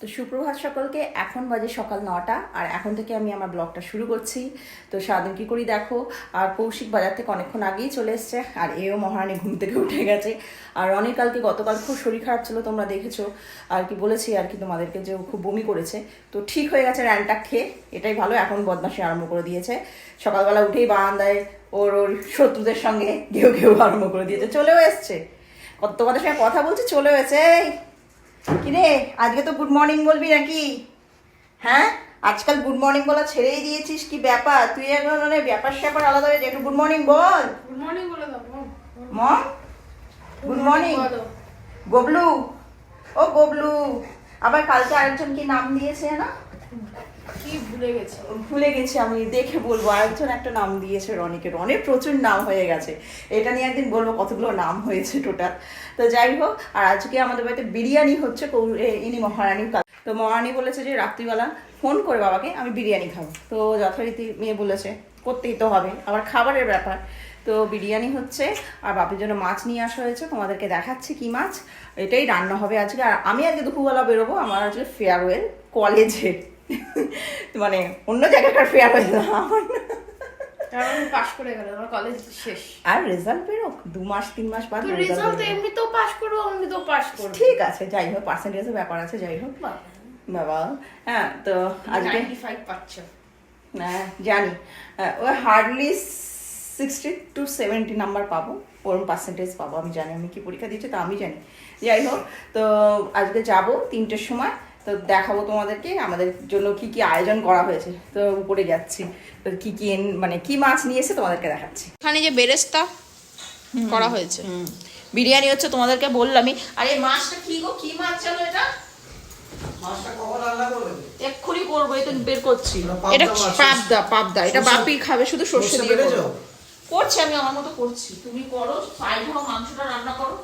তো সুপ্রভাত সকলকে। এখন বাজে সকাল 9টা আর এখন থেকে আমি আমার ব্লগটা শুরু করছি। তো সারাদিন কী করি দেখো। আর কৌশিক বাজার থেকে অনেকক্ষণ আগেই চলে এসছে আর এও মহারানী ঘুম থেকে উঠে গেছে। আর অনেক গতকাল খুব শরীর খারাপ ছিল, তোমরা দেখেছো আর কি বলেছি আর কি তোমাদেরকে, যে খুব বমি করেছে। তো ঠিক হয়ে গেছে র্যানটা খেয়ে, এটাই ভালো। এখন বদমাশি আরম্ভ করে দিয়েছে, সকালবেলা উঠেই বারান্দায় ওর শত্রুদের সঙ্গে ঘেউ ঘেউ আরম্ভ করে দিয়েছে। চলেও এসছে, তোমাদের সঙ্গে কথা বলছি, চলেও এসে। কিরে আজকে তো গুড মর্নিং বলবি নাকি? হ্যাঁ, আজকাল গুড মর্নিং বলা ছেড়েই দিয়েছিস, কি ব্যাপার? তুই এখন মানে ব্যাপার স্যাপার আলাদা হয়ে যায়। একটু গুড মর্নিং বল। গুড মর্নিং বলে দাও মম। Good morning গবলু। ও গবলু, আবার কালকে আরেকজন কি নাম দিয়েছে না? কি ভুলে গেছি আমি, দেখে বলবো। আরেকজন একটা নাম দিয়েছে রনিকে। রনির প্রচুর নাম হয়ে গেছে, এটা নিয়ে একদিন বলবো কতগুলো নাম হয়েছে টোটাল। তো যাই হোক, আর আজকে আমাদের বাড়িতে বিরিয়ানি হচ্ছে। ইনি মহারানী। তো মহারানী বলেছে যে রাত্রিবেলা ফোন করে বাবাকে, আমি বিরিয়ানি খাবো। তো যথারীতি মেয়ে বলেছে করতেই তো হবে, আবার খাবারের ব্যাপার। তো বিরিয়ানি হচ্ছে আর বাপির জন্য মাছ নিয়ে আসা হয়েছে, তোমাদেরকে দেখাচ্ছি কি মাছ। এটাই রান্না হবে আজকে। আর আমি আজকে দুপুরবেলা বেরোবো, আমার আজকে ফেয়ারওয়েল কলেজে, মানে অন্য জায়গাকার ফেয়ারওয়েল না আমার। কারণ পাস করে গেল, আমার কলেজ শেষ। আর রেজাল্ট বেরোক 2 মাস 3 মাস বাদ। রেজাল্ট এমনিতেও পাস করবো, এমনিতেও পাস করবো। ঠিক আছে, যাই হোক, পার্সেন্টেজের ব্যাপার আছে, যাই হোক বাবা। হ্যাঁ, তো আজকে 95 পাচ্ছ। হ্যাঁ জানি, ও হার্ডলি 60 to 70 নাম্বার পাবো, ওরম পার্সেন্টেজ পাবো আমি জানি। আমি কি পরীক্ষা দিয়েছি তা আমি জানি। যাই হোক, তো আজকে যাব 3টের সময়। তো দেখাবো তোমাদেরকে আমাদের জন্য কি কি আয়োজন করা হয়েছে। তো উপরে যাচ্ছি, তো কি কি মানে কি মাছ নিয়ে এসে তোমাদেরকে দেখাচ্ছি। এখানে যে বেরেস্তা করা হয়েছে, বিরিয়ানি হচ্ছে, তোমাদেরকে বললামই। আর এই মাছটা কি গো, কি মাছ জানো এটা? মাছটা কখন রান্না করবে? এক্ষুনি করবো, এই তো বের করছি। এটা পাবদা, পাবদা। এটা বাপি খাবে শুধু সর্ষে দিয়ে। করছি আমি আমার মতো করছি, তুমি করো, সাইড হও, মাংসটা রান্না করো।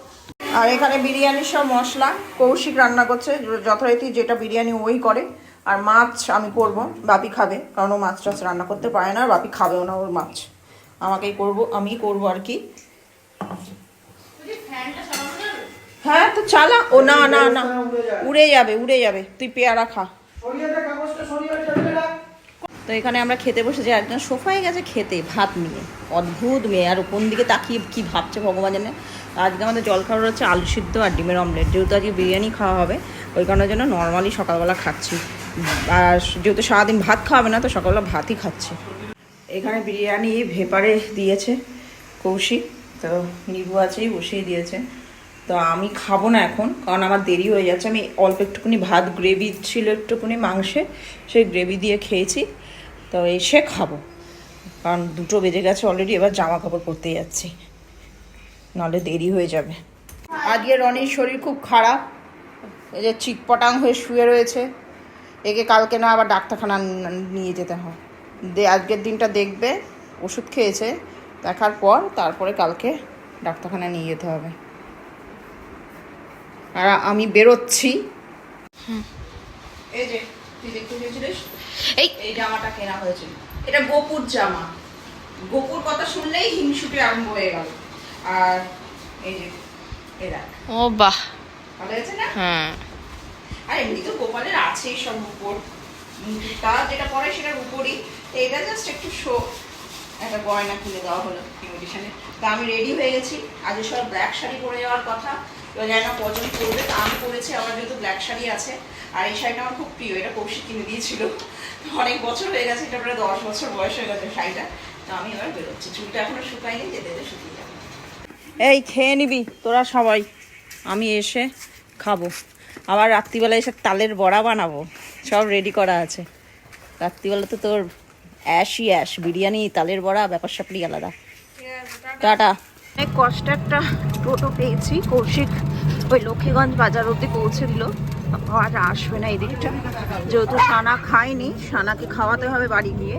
আর এখানে বিরিয়ানির সব মশলা কৌশিক রান্না করছে, যথারীতি যেটা বিরিয়ানি ওই করে। আর মাছ আমি করব, বাপি খাবে, কারণ ও মাছ টাছ রান্না করতে পারে না। আর বাপি খাবেও না ওর মাছ, আমাকেই করব, আমিই করব আর কি। হ্যাঁ তো চালা। ও না না না, উড়ে যাবে উড়ে যাবে, তুই পেয়ারা খা। তো এখানে আমরা খেতে বসেছি, একজন সোফায় গেছে খেতে ভাত নিয়ে, অদ্ভুত মেয়ে। আর কোন দিকে তাকিয়ে কি ভাবছে ভগবান জানে। আজকে আমাদের জলখাবার হচ্ছে আলু সিদ্ধ আর ডিমের অমলেট। যেহেতু আজকে বিরিয়ানি খাওয়া হবে, ওই কারণের জন্য নর্মালি সকালবেলা খাচ্ছি। আর যেহেতু সারাদিন ভাত খাওয়াবে না, তো সকালবেলা ভাতই খাচ্ছি। এখানে বিরিয়ানি ভেপারে দিয়েছে কৌশিক, তো নিবু আছেই বসিয়ে দিয়েছে। তো আমি খাবো না এখন, কারণ আমার দেরি হয়ে যাচ্ছে। আমি অল্প একটুখানি ভাত, গ্রেভি ছিল একটুখানি মাংসে, সেই গ্রেভি দিয়ে খেয়েছি। তো এসে খাবো, কারণ 2টো বেজে গেছে অলরেডি। এবার জামা কাপড় পরতে যাচ্ছি, নাহলে দেরি হয়ে যাবে। আজকে রনির শরীর খুব খারাপ, এই যে চিটপটাং হয়ে শুয়ে রয়েছে। একে কালকে না আবার ডাক্তারখানা নিয়ে যেতে হয়। আজকের দিনটা দেখবে, ওষুধ খেয়েছে, দেখার পর তারপরে কালকে ডাক্তারখানায় নিয়ে যেতে হবে। আর আমি বেরোচ্ছি। এই যে তুই দেখতে চেয়েছিলিস, এই জামাটা কেনা হয়েছে। এটা গোপুর জামা। গোপুর কথা শুনলেই হিংসুটে আরম্ভ হয়ে গেল। আর এই যে এরা, ও বাহ, ভালো হয়েছে না? হ্যাঁ। আর এমনি তো গোপালের আছেই সব উপর, তার যেটা পরে সেটার উপরই। এটা জাস্ট একটু শো, একটা গয়না কিনে দেওয়া হলো ইনভিটেশনে। তা আমি রেডি হয়ে গেছি। আজ সব ব্ল্যাক শাড়ি পরে যাওয়ার কথা, এবার জানি না কজন করবে। তা আমি পরেছি, আমার যেহেতু ব্ল্যাক শাড়ি আছে। আর এই শাড়িটা আমার খুব প্রিয়, এটা কৌশিক কিনে দিয়েছিল। অনেক বছর হয়ে গেছে, এটা প্রায় 10 বছর বয়স হয়ে গেছে শাড়িটা। তো আমি এবার বেরোচ্ছি, চুলটা এখনো শুকায়নি, যেতে যেতে শুকিয়ে যাবে। এই খেয়ে নিবি তোরা সবাই, আমি এসে খাবো। আবার রাত্রিবেলা এসে তালের বড়া বানাবো, সব রেডি করা আছে। রাত্রিবেলা তো তোর অ্যাশই অ্যাশ, বিরিয়ানি, তালের বড়া, ব্যাপার স্যাপারই আলাদা। টাটা। অনেক কষ্টে একটা টোটো পেয়েছি, কৌশিক ওই লক্ষ্মীগঞ্জ বাজার অবধি পৌঁছে দিল। আর আসবে না এই দিকটা, যেহেতু সানা খায়নি, সানাকে খাওয়াতে হবে বাড়ি গিয়ে।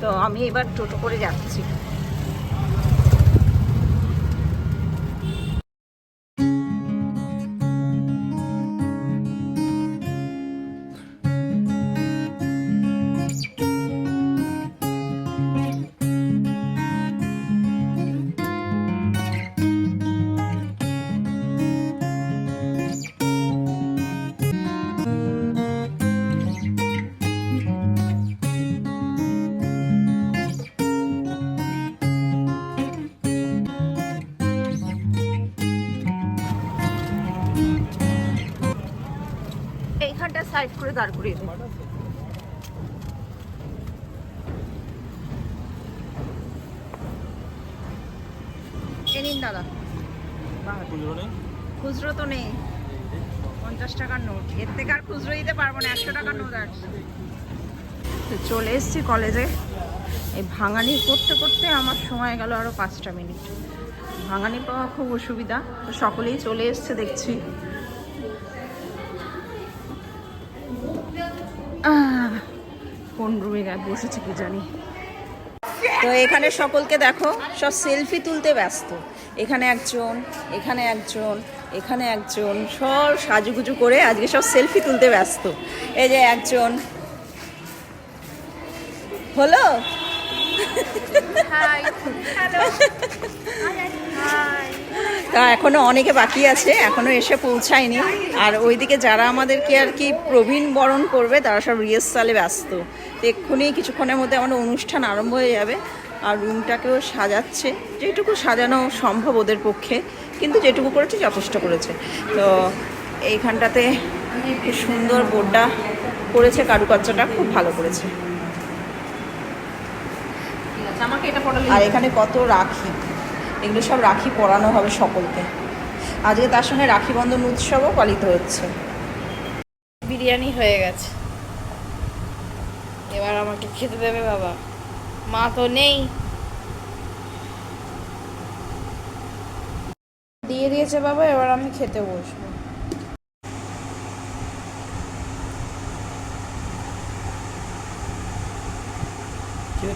তো আমি এবার টোটো করে যাচ্ছি। এইখানটা সাইড করে দাঁড় করিয়ে দেবো। এ নিন দাদা। খুচরো তো নেই, 50 টাকার নোট, এর থেকে আর খুচরো দিতে পারবো না, 100 টাকার নোট আছে। চলে এসেছি কলেজে। এই ভাঙানি করতে করতে আমার সময় গেল আরো 5টা মিনিট। ভাঙানি পাওয়া খুব অসুবিধা, তো সকলেই চলে এসছে দেখছি। কোন রুমে বসেছে কি জানি। তো এখানে সকলকে দেখো, সব সেলফি তুলতে ব্যস্ত। এখানে একজন, এখানে একজন, এখানে একজন, সব সাজুগুজু করে আজকে সব সেলফি তুলতে ব্যস্ত। এই যে একজন হলো। তা এখনো অনেকে বাকি আছে, এখনো এসে পৌঁছায়নি। আর ওইদিকে যারা আমাদেরকে আর কি প্রবীণ বরণ করবে তারা সব রিহার্সালে ব্যস্ত। তো এক্ষুনি কিছুক্ষণের মধ্যে আমাদের অনুষ্ঠান আরম্ভ হয়ে যাবে। আর রুমটাকেও সাজাচ্ছে, যেটুকু সাজানো সম্ভব ওদের পক্ষে, কিন্তু যেটুকু করেছে যথেষ্ট করেছে। তো এইখানটাতে খুব সুন্দর বোর্ডটা করেছে, কারুকার্যটা খুব ভালো করেছে। আর এখানে কত রাখি, এগুলো সব রাখি পরানো হবে সকলকে। আজকে তার সঙ্গে রাখি বন্ধন উৎসবও পালিত হচ্ছে। বিরিয়ানি হয়ে গেছে, এবার আমাকে খেতে দেবে বাবা। মা তো নেই, দিয়ে দিয়েছে বাবা, এবার আমি খেতে বসবো।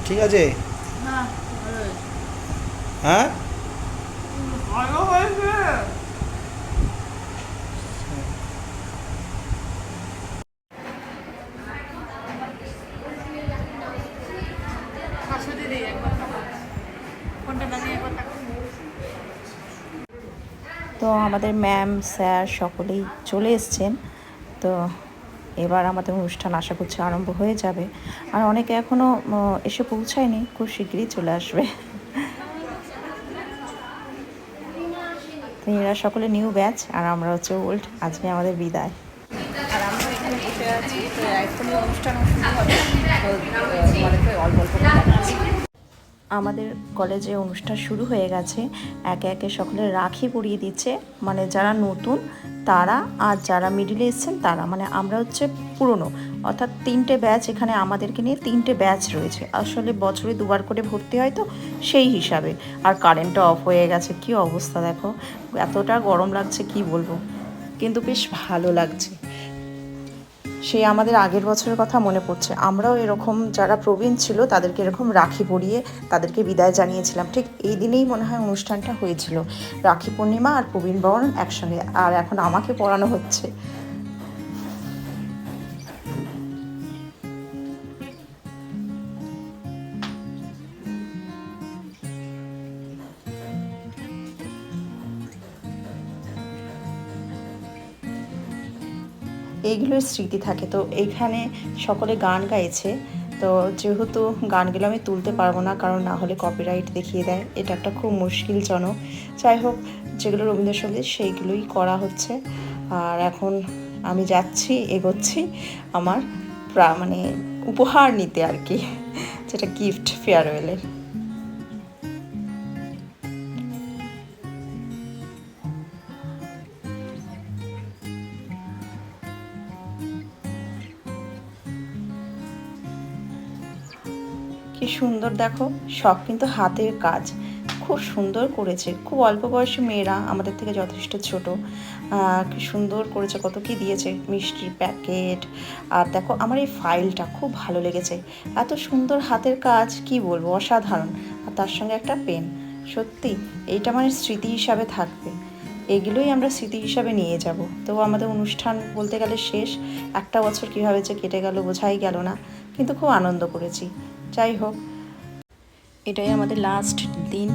ঠিক আছে। হ্যাঁ তো আমাদের ম্যাম স্যার সকলেই চলে এসছেন। তো এবার আমাদের অনুষ্ঠান আশা করছি আরম্ভ হয়ে যাবে। আর অনেকে এখনও এসে পৌঁছায়নি, খুব শীঘ্রই চলে আসবে। তো এরা সকলে নিউ ব্যাচ আর আমরা হচ্ছে ওল্ড। আজকে আমাদের বিদায়। আর আমরা এখানে বসে আছি, তো এখনই অনুষ্ঠান শুরু হবে। তো অল্প অল্প আমাদের কলেজে অনুষ্ঠান শুরু হয়ে গেছে। একে একে সকলে রাখি পরিয়ে দিচ্ছে, মানে যারা নতুন তারা আর যারা মিডিলে এসছেন তারা, মানে আমরা হচ্ছে পুরনো, অর্থাৎ 3টে ব্যাচ, এখানে আমাদেরকে নিয়ে 3টে ব্যাচ রয়েছে। আসলে বছরে 2বার করে ভর্তি হয়, তো সেই হিসাবে। আর কারেন্টটা অফ হয়ে গেছে, কি অবস্থা দেখো, এতটা গরম লাগছে কি বলবো, কিন্তু বেশ ভালো লাগছে। সেই আমাদের আগের বছরের কথা মনে পড়ছে, আমরাও এরকম যারা প্রবীণ ছিল তাদেরকে এরকম রাখি পরিয়ে তাদেরকে বিদায় জানিয়েছিলাম। ঠিক এই দিনেই মনে হয় অনুষ্ঠানটা হয়েছিল, রাখি পূর্ণিমা আর প্রবীণ বরণ একসঙ্গে। আর এখন আমাকে পড়ানো হচ্ছে। এইগুলোর স্মৃতি থাকে। তো এইখানে সকলে গান গাইছে, তো যেহেতু গানগুলো আমি তুলতে পারবো না, কারণ না হলে কপিরাইট দেখিয়ে দেয়, এটা একটা খুব মুশকিলজনক। যাই হোক, যেগুলো রবীন্দ্রসঙ্গীত সেইগুলোই করা হচ্ছে। আর এখন আমি যাচ্ছি, এগোচ্ছি আমার মানে উপহার নিতে আর কি, যেটা গিফট ফেয়ারওয়েলের। কি সুন্দর দেখো, সব কিন্তু হাতের কাজ, খুব সুন্দর করেছে। খুব অল্প বয়সী মেয়েরা, আমাদের থেকে যথেষ্ট ছোট, কি সুন্দর করেছে, কত কি দিয়েছে, মিষ্টির প্যাকেট। আর দেখো আমার এই ফাইলটা খুব ভালো লেগেছে, এত সুন্দর হাতের কাজ, কি বলবো, অসাধারণ। আর তার সঙ্গে একটা পেন, সত্যি এইটা মানে স্মৃতি হিসাবে থাকবে। এগুলোই আমরা স্মৃতি হিসাবে নিয়ে যাব। তো আমাদের অনুষ্ঠান বলতে গেলে শেষ। একটা বছর কীভাবে যে কেটে গেল বোঝাই গেল না, কিন্তু খুব আনন্দ করেছি। যাই হোক, এটাই আমাদের লাস্ট দিন।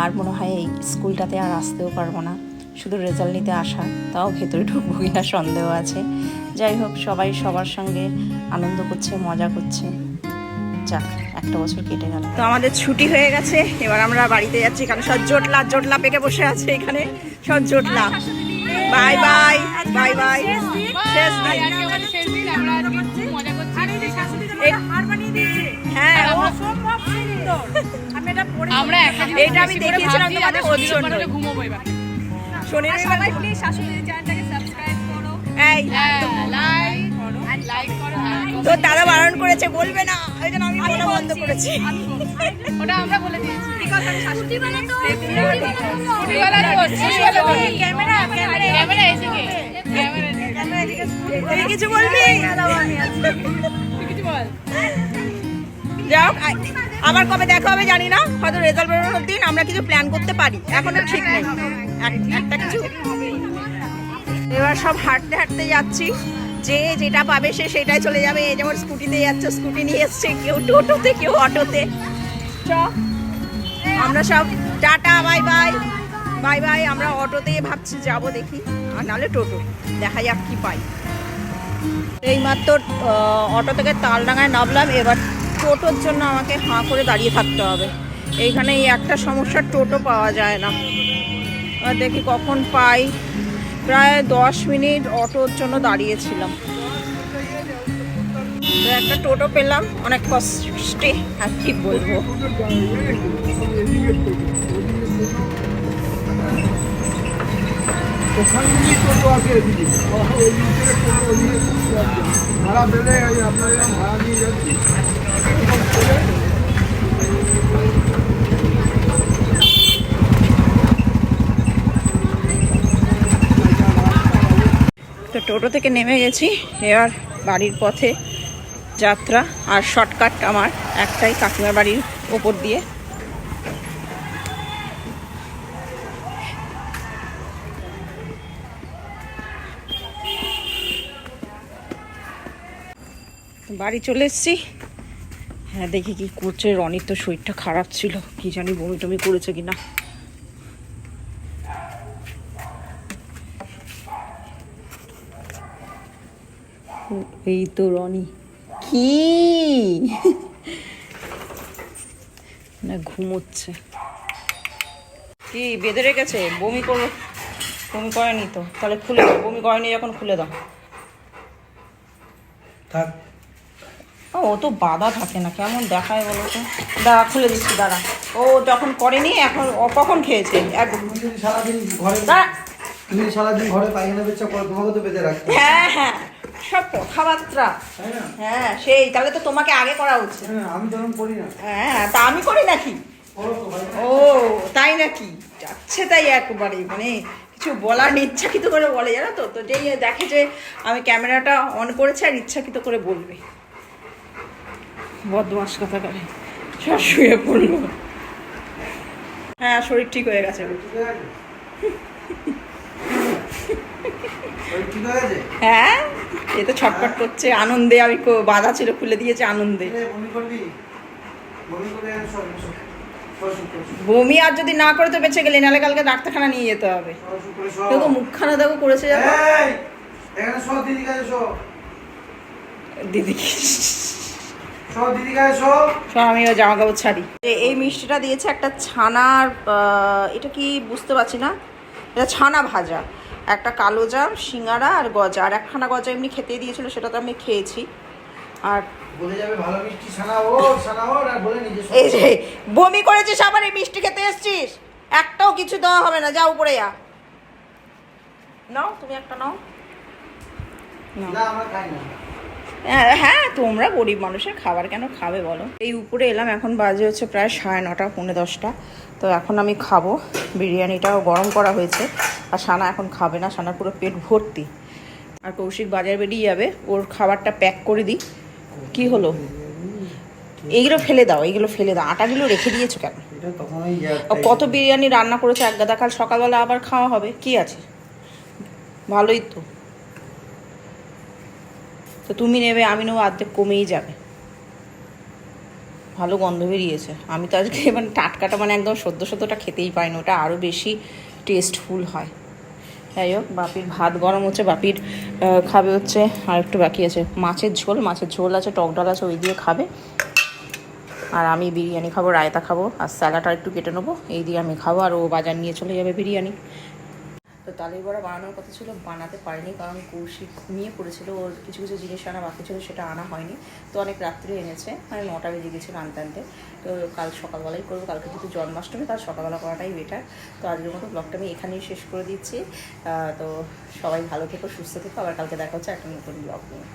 আর মনে হয় এই স্কুলটাতে আর আসতেও পারবো না, শুধু রেজাল্ট নিতে আসা, তাও ভেতরে ঢুকবো কিনা সন্দেহ আছে। যাই হোক, সবাই সবার সঙ্গে আনন্দ করছে, মজা করছে। যাক, একটা বছর কেটে গেল। তো আমাদের ছুটি হয়ে গেছে, এবার আমরা বাড়িতে যাচ্ছি, কারণ সব জটলা পেকে বসে আছে এখানে, সব জটলা। Bye bye bye bye. শেষ দিন। আজকে আমাদের শেষ দিন, আমরা আজকে খুব মজা করছি। হ্যাঁ আমরা একটা জিনিস এটা আমি বেশি করে দেখিয়েছিলাম ভাবছি, তোমাদের আমরা ওর শনিবার জন্যই। পরে ঘুমোবো এবার। শনিবার সবাই প্লিজ শাশুড়ির চ্যানেলটাকে সাবস্ক্রাইব করো এই লাইক করো, হ্যাঁ। তোর দাদা বারণ করেছে বলবে না, ওই জন্য আমি বলা বন্ধ করেছি। ওটা আমরা বলে দিয়েছি। বিকজ আমি শাশুড়ি বানাতো স্কুটিওয়ালা তো, স্কুটিওয়ালা তো। ক্যামেরা ক্যামেরা এদিকে, ক্যামেরা এদিকে। তুই কিছু বলবি? তুই কিছু বল। যাও আবার কবে দেখা হবে জানি না, হয়তো রেজাল্ট বেরোনোর দিন আমরা কিছু প্ল্যান করতে পারি, এখনো ঠিক নেই একটা কিছু। এবার সব হাঁটতে হাঁটতে যাচ্ছি, যে যেটা পাবে সে সেটাই চলে যাবে। এই যেমন স্কুটিতে যাচ্ছে, স্কুটি নিয়ে এসছে, কেউ টোটোতে কেউ অটোতে। চ আমরা সব tata bye bye bye by. আমরা অটোতে ভাবছি যাব, দেখি, আর নাহলে টোটো, দেখা যাক কি পাই। এইমাত্র অটো থেকে তালডাঙায় নামলাম, এবার টোটোর জন্য আমাকে হাঁ করে দাঁড়িয়ে থাকতে হবে। এইখানে এই একটা সমস্যা, টোটো পাওয়া যায় না। আর দেখি কখন পাই। প্রায় 10 মিনিট অটোর জন্য দাঁড়িয়েছিলাম, তো একটা টোটো পেলাম অনেক কষ্টে, আর কি বলবো। ভাড়া পেলে আপনার ভাড়া নিয়ে যাচ্ছি। তো টোটো থেকে নেমে গেছি, এবার বাড়ির পথে যাত্রা। আর শর্টকাট আমার একটাই, কাকিমার বাড়ির ওপর দিয়ে। বাড়ি চলে এসেছি। হ্যাঁ, দেখি কি করছে। রনির তো শরীরটা খারাপ ছিল, কি জানি বমি টমি করেছে কিনা। এই তো রনি, কি না ঘুমোচ্ছে, কি বেঁধে রেখেছে? বমি করবে? বমি করেনি তো, তাহলে খুলে দাও। বমি করেনি যখন খুলে দাও। থাক। ও তো বাধা থাকে না, কেমন দেখায় বলো তো। দাঁড়া, খুলে দিচ্ছি, দাঁড়া। ও যখন করেনি, এখন ও কখন খেয়েছে? তুমি যদি সারাদিন ঘরে দাঁড়া। তুমি যদি সারাদিন ঘরে পায়খানা পেচ্ছা করো, তোমাকে তো বেঁধে রাখতে হবে, হ্যাঁ হ্যাঁ, সব কথাবার্তা। তাই না? হ্যাঁ সেই, তাহলে তো তোমাকে আগে করা উচিত। হ্যাঁ, আমি তখন করি না। হ্যাঁ, তা আমি করি নাকি? করো তো ভাই। ও তাই নাকি? যাচ্ছে তাই একবারে, মানে কিছু বলার ইচ্ছাকৃত করে বলে, জানো তো। তো যেই দেখে যে আমি ক্যামেরাটা অন করেছি, আর ইচ্ছাকৃত করে বলবে। বদমাস কথা করে, সব শুয়ে পড়লো। হ্যাঁ, শরীর ঠিক হয়ে গেছে। ঠিক আছে? ওই ঠিক হয়ে গেছে? হ্যাঁ, এ তো ছটফট করছে আনন্দে। আমি বাধা ছিল, খুলে দিয়েছে আনন্দে। এ, বমি করবি? বমি করে সব বমি আর যদি না করে তো বেঁচে গেলে, নাহলে কালকে ডাক্তারখানা নিয়ে যেতে হবে। দেখো মুখখানা দেখো করেছে, দেখো এখানে সব দিদি কাছে সব দিদি। সব দিদি কাছে সব। সব আমি জামা কাপড় ছাড়ি। এই মিষ্টিটা দিয়েছে একটা ছানার, এটা কি বুঝতে পারছি না, এটা ছানা ভাজা, একটা কালো জাম, সিঙ্গারা আর গজা, আর একখানা গজা এমনি খেতে দিয়েছিল, সেটা তো আমি খেয়েছি। আর বলে যাবে ভালো মিষ্টি ছানা ওর আর বলে নিজে এই যে বমি করেছিস, আবার এই মিষ্টি খেতে এসছিস, একটাও কিছু দেওয়া হবে না, যা উপরে যা। নাও, তুমি একটা নাও। নাও। না আমরা খাই না। হ্যাঁ, তোমরা গরিব মানুষের খাবার কেন খাবে বলো। এই উপরে এলাম, এখন বাজে হচ্ছে প্রায় 9:30, 9:45। তো এখন আমি খাবো। বিরিয়ানিটাও গরম করা হয়েছে, আর সানা এখন খাবে না, সানার পুরো পেট ভর্তি। আর কৌশিক বাজার বেরিয়ে যাবে, ওর খাবারটা প্যাক করে দিই। কি হলো? এইগুলো ফেলে দাও, এইগুলো ফেলে দাও। আটাগুলো রেখে দিয়েছো কেন? এটা তখনই কত বিরিয়ানি রান্না করেছে এক গাদা, কাল সকালবেলা আবার খাওয়া হবে, কি আছে? ভালোই তো। তো তুমি নেবে, আমি নেবো, অর্ধেক কমেই যাবে। ভালো গন্ধ বেরিয়েছে। আমি তো আজকে মানে টাটকাটা, মানে একদম সদ্যটা খেতেই পাই না, ওটা আরও বেশি টেস্টফুল হয়। যাই হোক, বাপির ভাত গরম হচ্ছে, বাপির খাবে হচ্ছে, আর একটু বাকি আছে মাছের ঝোল আছে, টক ডাল আছে, ওই দিয়ে খাবে। আর আমি বিরিয়ানি খাবো, রায়তা খাবো, আর স্যালাড আর একটু কেটে নেবো, এই দিয়ে আমি খাবো। আর ও বাজার নিয়ে চলে যাবে বিরিয়ানি। তো তো তালের বড়া বানানোর কথা ছিল, বানাতে পারিনি কারণ কৌশিক ঘুমিয়ে পড়েছিল, ওর কিছু কিছু জিনিস আনা বাকি ছিল, সেটা আনা হয়নি। তো অনেক রাত্রে এনেছে, মানে 9টা বেজে গেছিলো আনতে আনতে। তো কাল সকালবেলাই করবো, কালকে যেহেতু জন্মাষ্টমী, কাল সকালবেলা করাটাই বেটার। তো আজকের মতো ব্লগটা আমি এখানেই শেষ করে দিচ্ছি। তো সবাই ভালো থেকো, সুস্থ থেকো, আবার কালকে দেখা হচ্ছে একটা নতুন ব্লগ নিয়ে।